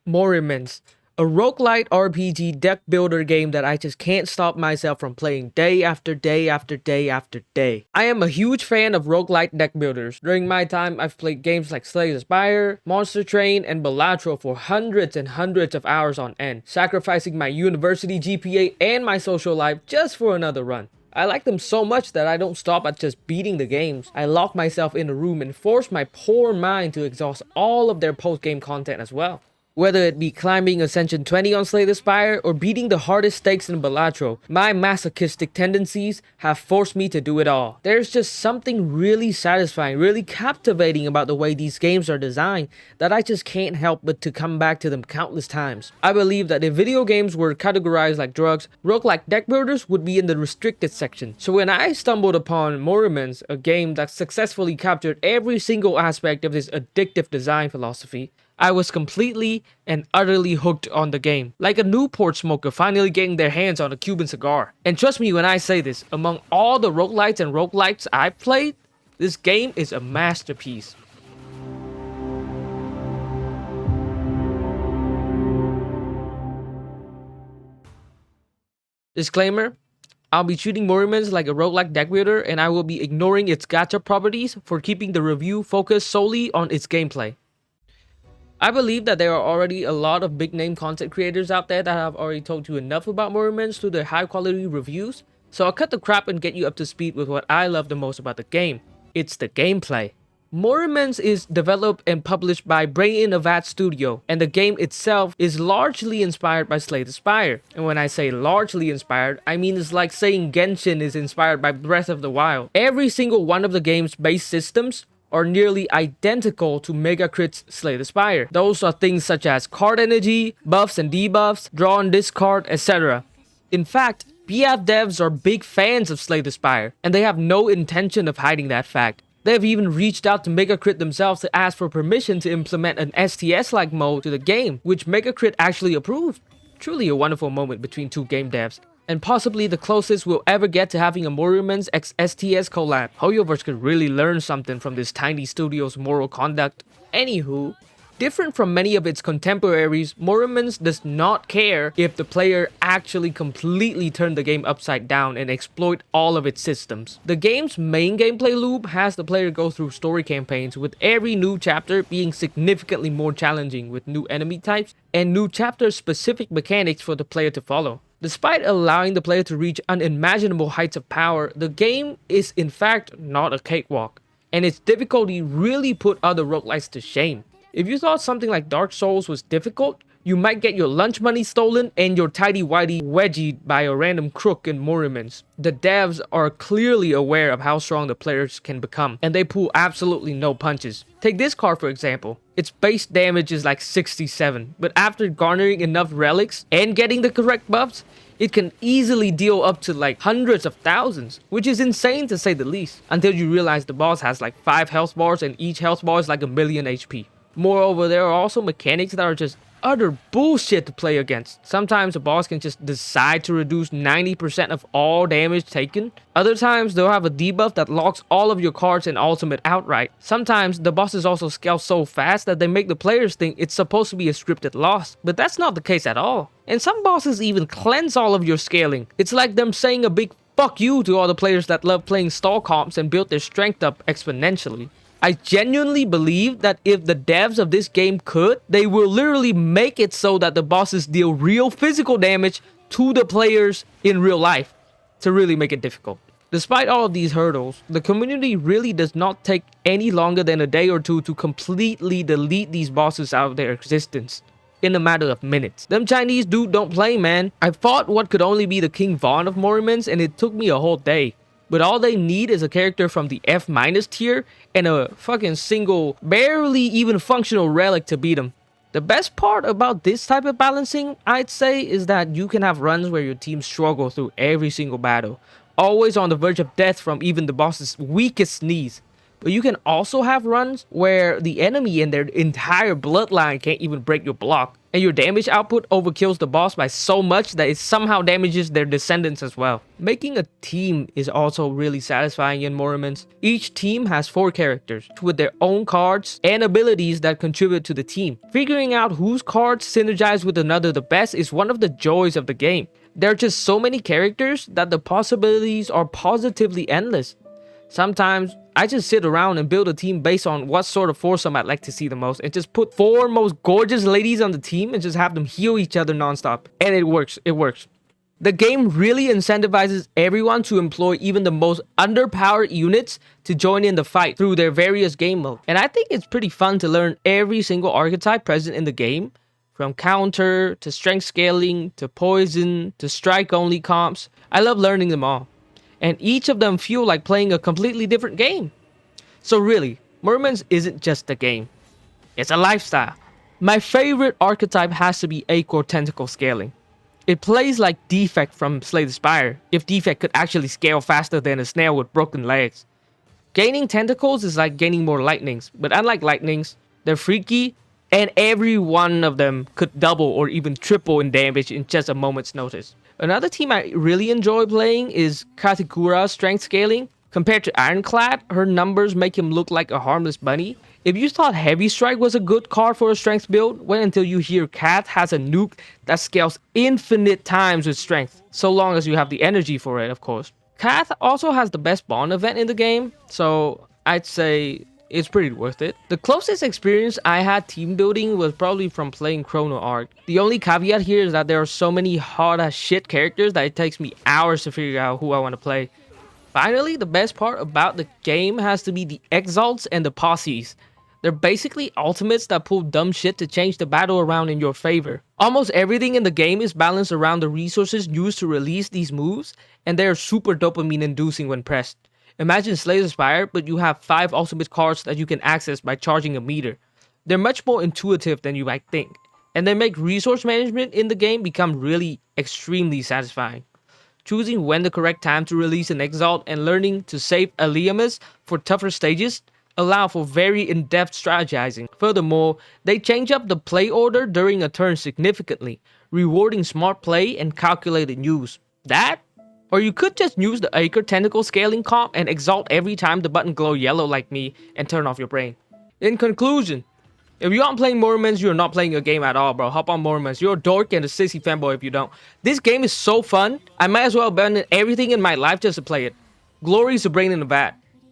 Morimens, a roguelite RPG deck builder game that I just can't stop myself from playing day after day after day after day. I am a huge fan of roguelite deck builders. During my time, I've played games like Slay the Spire, Monster Train, and Balatro for hundreds and hundreds of hours on end, sacrificing my university GPA and my social life just for another run. I like them so much that I don't stop at just beating the games. I lock myself in a room and force my poor mind to exhaust all of their post-game content as well. Whether it be climbing Ascension 20 on Slay the Spire or beating the hardest stakes in Balatro, my masochistic tendencies have forced me to do it all. There's just something really satisfying, really captivating about the way these games are designed that I just can't help but to come back to them countless times. I believe that if video games were categorized like drugs, roguelike deck builders would be in the restricted section. So when I stumbled upon Morimens, a game that successfully captured every single aspect of this addictive design philosophy, I was completely and utterly hooked on the game, like a Newport smoker finally getting their hands on a Cuban cigar. And trust me when I say this, among all the roguelites and roguelikes I've played, this game is a masterpiece. Disclaimer, I'll be treating Morimens like a roguelike deck builder and I will be ignoring its gacha properties for keeping the review focused solely on its gameplay. I believe that there are already a lot of big name content creators out there that have already told you enough about Morimens through their high quality reviews, so I'll cut the crap and get you up to speed with what I love the most about the game. It's the gameplay. Morimens is developed and published by Brain in a Vat Studio, and the game itself is largely inspired by Slay the Spire. And when I say largely inspired, I mean it's like saying Genshin is inspired by Breath of the Wild. Every single one of the game's base systems are nearly identical to Megacrit's Slay the Spire. Those are things such as card energy, buffs and debuffs, draw and discard, etc. In fact, BF devs are big fans of Slay the Spire, and they have no intention of hiding that fact. They have even reached out to Megacrit themselves to ask for permission to implement an STS-like mode to the game, which Megacrit actually approved. Truly a wonderful moment between two game devs, and possibly the closest we'll ever get to having a Morimens x STS collab. Hoyoverse could really learn something from this tiny studio's moral conduct. Anywho, different from many of its contemporaries, Morimens does not care if the player actually completely turn the game upside down and exploit all of its systems. The game's main gameplay loop has the player go through story campaigns, with every new chapter being significantly more challenging with new enemy types and new chapter-specific mechanics for the player to follow. Despite allowing the player to reach unimaginable heights of power, the game is in fact not a cakewalk, and its difficulty really put other roguelites to shame. If you thought something like Dark Souls was difficult, you might get your lunch money stolen and your tidy-whitey wedgied by a random crook in Morimens. The devs are clearly aware of how strong the players can become, and they pull absolutely no punches. Take this card for example. Its base damage is like 67, but after garnering enough relics and getting the correct buffs, it can easily deal up to like hundreds of thousands, which is insane to say the least, until you realize the boss has like 5 health bars and each health bar is like a million HP. Moreover, there are also mechanics that are just utter bullshit to play against. Sometimes a boss can just decide to reduce 90% of all damage taken. Other times they'll have a debuff that locks all of your cards in ultimate outright. Sometimes the bosses also scale so fast that they make the players think it's supposed to be a scripted loss, but that's not the case at all. And some bosses even cleanse all of your scaling. It's like them saying a big fuck you to all the players that love playing stall comps and build their strength up exponentially. I genuinely believe that if the devs of this game could, they will literally make it so that the bosses deal real physical damage to the players in real life to really make it difficult. Despite all of these hurdles, the community really does not take any longer than a day or two to completely delete these bosses out of their existence in a matter of minutes. Them Chinese dude don't play, man. I fought what could only be the King Vaughn of Morimens and it took me a whole day. But all they need is a character from the F- tier and a fucking single, barely even functional relic to beat him. The best part about this type of balancing, I'd say, is that you can have runs where your team struggle through every single battle, always on the verge of death from even the boss's weakest knees. But you can also have runs where the enemy and their entire bloodline can't even break your block, and your damage output overkills the boss by so much that it somehow damages their descendants as well. Making a team is also really satisfying in Morimens. Each team has 4 characters with their own cards and abilities that contribute to the team. Figuring out whose cards synergize with another the best is one of the joys of the game. There are just so many characters that the possibilities are positively endless. Sometimes I just sit around and build a team based on what sort of foursome I'd like to see the most and just put 4 most gorgeous ladies on the team and just have them heal each other nonstop. And it works, it works. The game really incentivizes everyone to employ even the most underpowered units to join in the fight through their various game modes. And I think it's pretty fun to learn every single archetype present in the game, from counter to strength scaling to poison to strike only comps. I love learning them all. And each of them feel like playing a completely different game. So really, Morimens isn't just a game. It's a lifestyle. My favorite archetype has to be Acorn Tentacle Scaling. It plays like Defect from Slay the Spire, if Defect could actually scale faster than a snail with broken legs. Gaining tentacles is like gaining more lightnings, but unlike lightnings, they're freaky, and every one of them could double or even triple in damage in just a moment's notice. Another team I really enjoy playing is kathigu-ra Strength Scaling. Compared to Ironclad, her numbers make him look like a harmless bunny. If you thought Heavy Strike was a good card for a strength build, wait until you hear Kath has a nuke that scales infinite times with strength, so long as you have the energy for it, of course. Kath also has the best bond event in the game, so I'd say it's pretty worth it. The closest experience I had team building was probably from playing Chrono Arc. The only caveat here is that there are so many hard as shit characters that it takes me hours to figure out who I want to play. Finally, the best part about the game has to be the Exalts and the Posses. They're basically ultimates that pull dumb shit to change the battle around in your favor. Almost everything in the game is balanced around the resources used to release these moves, and they are super dopamine inducing when pressed. Imagine Slay the Spire, but you have 5 ultimate cards that you can access by charging a meter. They're much more intuitive than you might think, and they make resource management in the game become really extremely satisfying. Choosing when the correct time to release an Exalt and learning to save Aliamus for tougher stages allow for very in-depth strategizing. Furthermore, they change up the play order during a turn significantly, rewarding smart play and calculated use. That, or you could just use the Acorn Tentacle Scaling comp and exalt every time the button glow yellow like me and turn off your brain. In conclusion, if you aren't playing Morimens, you're not playing a game at all, bro. Hop on Morimens. You're a dork and a sissy fanboy if you don't. This game is so fun, I might as well abandon everything in my life just to play it. Glory is the brain in the vat.